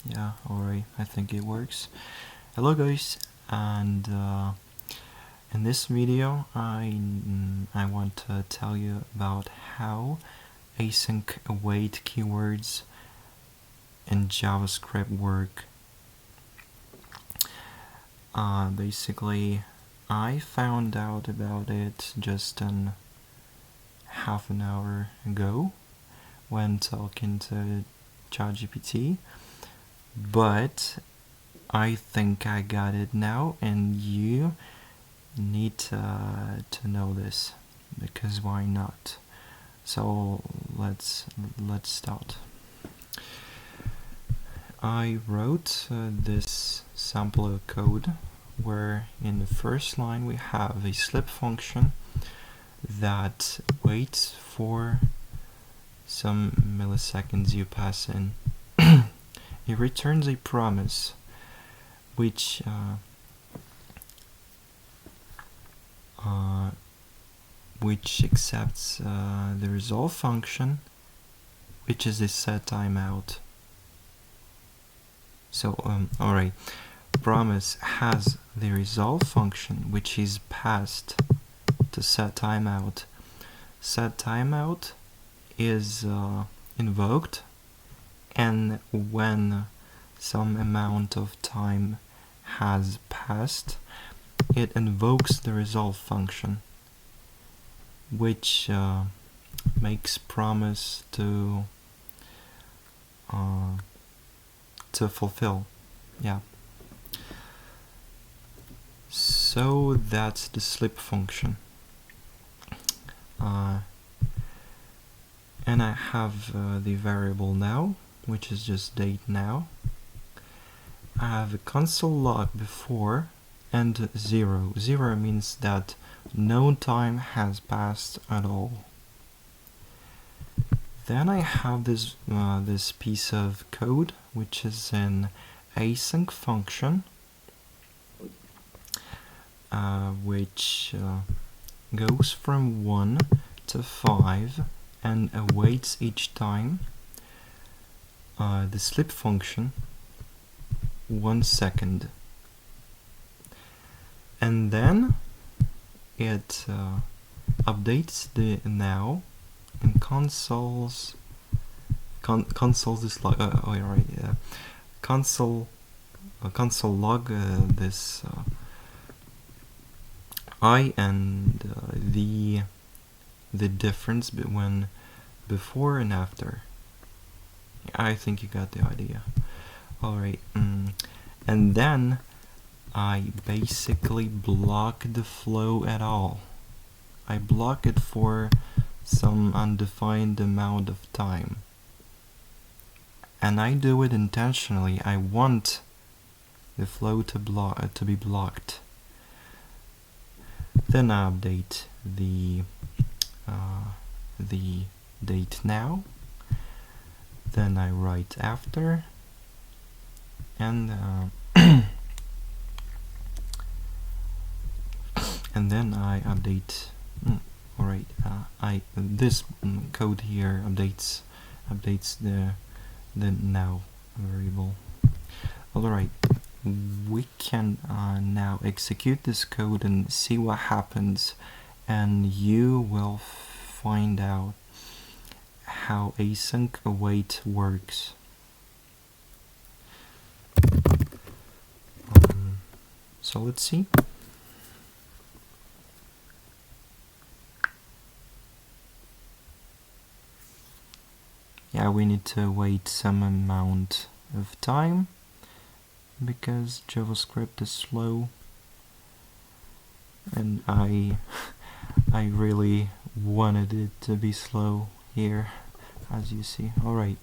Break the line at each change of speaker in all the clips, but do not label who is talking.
Yeah, alright, I think it works. Hello guys, and in this video I want to tell you about how async await keywords in JavaScript work. Basically, I found out about it just half an hour ago when talking to ChatGPT, but I think I got it now, and you need to know this, because why not? So let's start. I wrote this sample code where in the first line we have a slip function that waits for some milliseconds you pass in. It returns a promise which accepts the resolve function, which is a set timeout. So alright, promise has the resolve function which is passed to set timeout. Set timeout is invoked, and when some amount of time has passed, it invokes the resolve function, which makes promise to fulfill. Yeah. So that's the slip function. And I have the variable now, which is just date now. I have a console log before and 0. 0 means that no time has passed at all. Then I have this this piece of code, which is an async function, which goes from 1 to 5 and awaits each time the slip function 1 second. And then it updates the now and consoles this log. Console log this I and the difference between before and after. I think you got the idea. Alright, and then I basically block the flow at all. I block it for some undefined amount of time. And I do it intentionally. I want the flow to be blocked. Then I update the date now. Then I write after, and and then I update. Alright, this code here updates the now variable. Alright, we can now execute this code and see what happens, and you will find out how async await works. So let's see. Yeah, we need to wait some amount of time because JavaScript is slow, and I really wanted it to be slow here, as you see. Alright,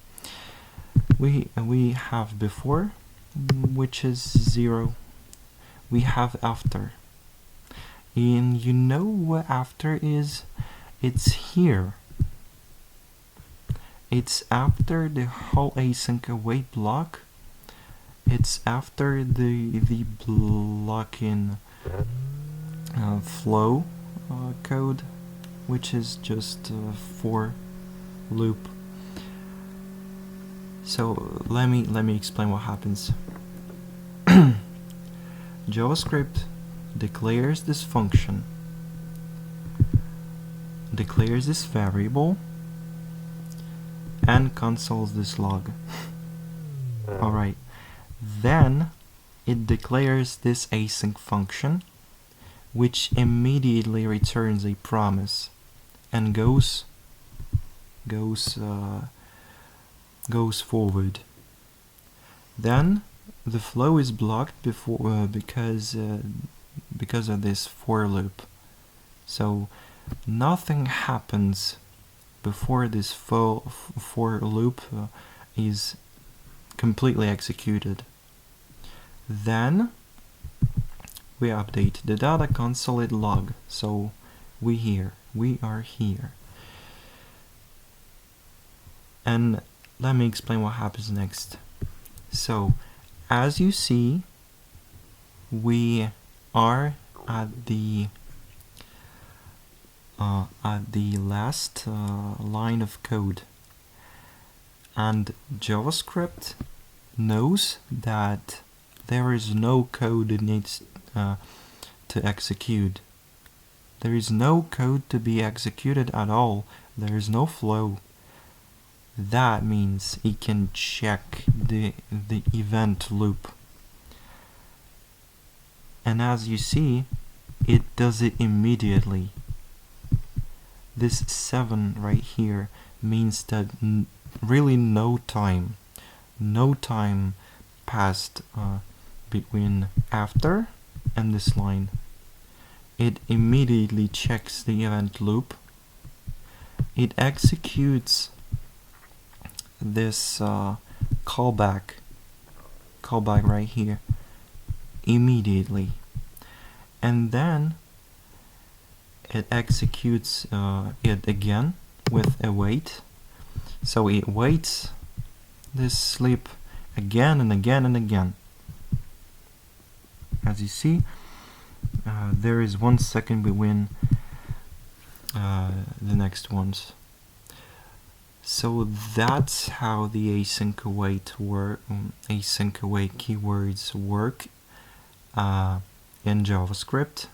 we have before, which is 0. We have after, and you know what after is? It's here. It's after the whole async await block. It's after the blocking flow code, which is just for loop. So let me explain what happens. JavaScript declares this function, declares this variable, and consoles this log. Alright, then it declares this async function, which immediately returns a promise and goes forward. Then the flow is blocked because of this for loop. So nothing happens before this for loop is completely executed. Then we update the data console log. So we are here. And let me explain what happens next. So as you see, we are at the last line of code, and JavaScript knows that there is no code it needs to execute. There is no code to be executed at all. There is no flow. That means it can check the event loop. And as you see, it does it immediately. This 7 right here means that really no time passed between after and this line. It immediately checks the event loop. It executes this callback right here immediately, and then it executes it again with await. So it waits this sleep again and again and again. As you see, there is 1 second between the next ones. So that's how the async await keywords work in JavaScript.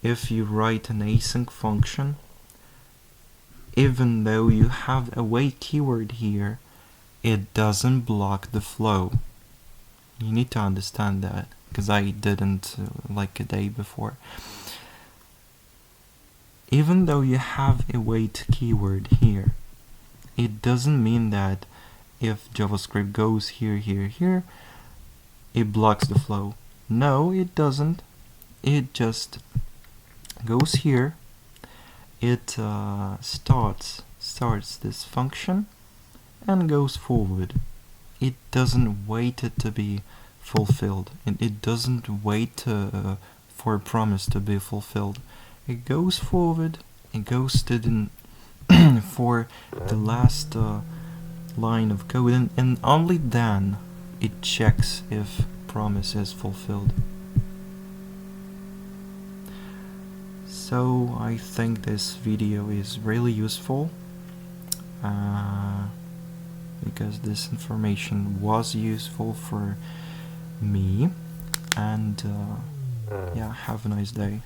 If you write an async function, even though you have await keyword here, it doesn't block the flow. You need to understand that, because I didn't like a day before. Even though you have await keyword here, it doesn't mean that if JavaScript goes here, it blocks the flow. No, it doesn't. It just goes here. It starts this function and goes forward. It doesn't wait it to be fulfilled, and it doesn't wait for a promise to be fulfilled. It goes forward. It goes to the for the last line of code, and only then it checks if promise is fulfilled. So I think this video is really useful because this information was useful for me, and yeah, have a nice day.